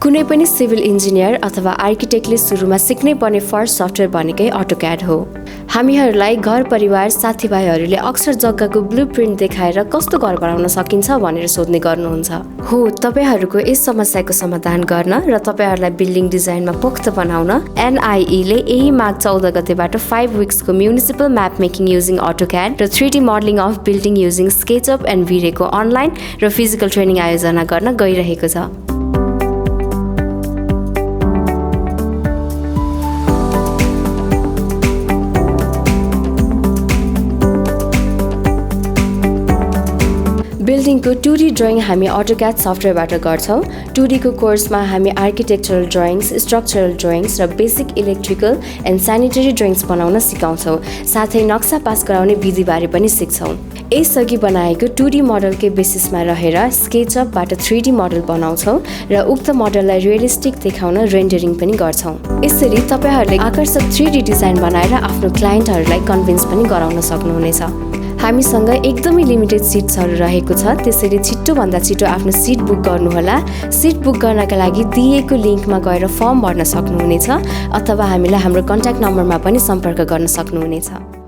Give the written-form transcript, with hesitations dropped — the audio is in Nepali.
कुनै पनि सिभिल इन्जिनियर अथवा आर्किटेक्टले सुरुमा सिक्नै पर्ने फर्स्ट सफ्टवेयर भनेकै AutoCAD हो। हामीहरूलाई घर परिवार साथीभाइहरूले अक्सर जग्गाको ब्लुप्रिन्ट देखाएर कस्तो घर बनाउन सकिन्छ भनेर सोध्ने गर्नुहुन्छ। हो, तपाईहरूको यस समस्याको समाधान गर्न र तपाईहरूलाई बिल्डिङ डिजाइनमा पोख्त बनाउन N.I.E ले यही माघ 14 गतेबाट 5 विक्सको municipal map making using AutoCAD र 3D modelling of building using SketchUp and V-Ray को अनलाइन र फिजिकल ट्रेनिङ आयोजना गर्न गइरहेको छ। बिल्डिङको 2D ड्रइङ हामी AutoCAD सफ्टवेयरबाट गर्छौँ। 2D को कोर्समा हामी आर्किटेक्चरल ड्रइङ्स, स्ट्रक्चरल ड्रइङ्स र basic electrical and sanitary drawings बनाउन सिकाउँछौँ। साथै नक्सा पास गराउने विधिबारे पनि सिक्छौँ। यसअघि बनाएको 2D मोडलकै बेसिसमा रहेर SketchUpबाट 3D मोडल बनाउँछौँ र उक्त मोडललाई रियलिस्टिक देखाउन रेन्डरिङ पनि गर्छौँ। यसरी तपाईहरूले आकर्षक 3D डिजाइन बनाएर आफ्नो क्लाइन्टहरूलाई कन्भिन्स पनि गराउन सक्नुहुनेछ। हामीसँग एकदमै लिमिटेड सिट्सहरू रहेको छ, त्यसैले छिटोभन्दा छिटो आफ्नो सिट बुक गर्नुहोला। सिट बुक गर्नका लागि दिएको लिङ्कमा गएर फर्म भर्न सक्नुहुनेछ अथवा हामीलाई हाम्रो कन्ट्याक्ट नम्बरमा पनि सम्पर्क गर्न सक्नुहुनेछ।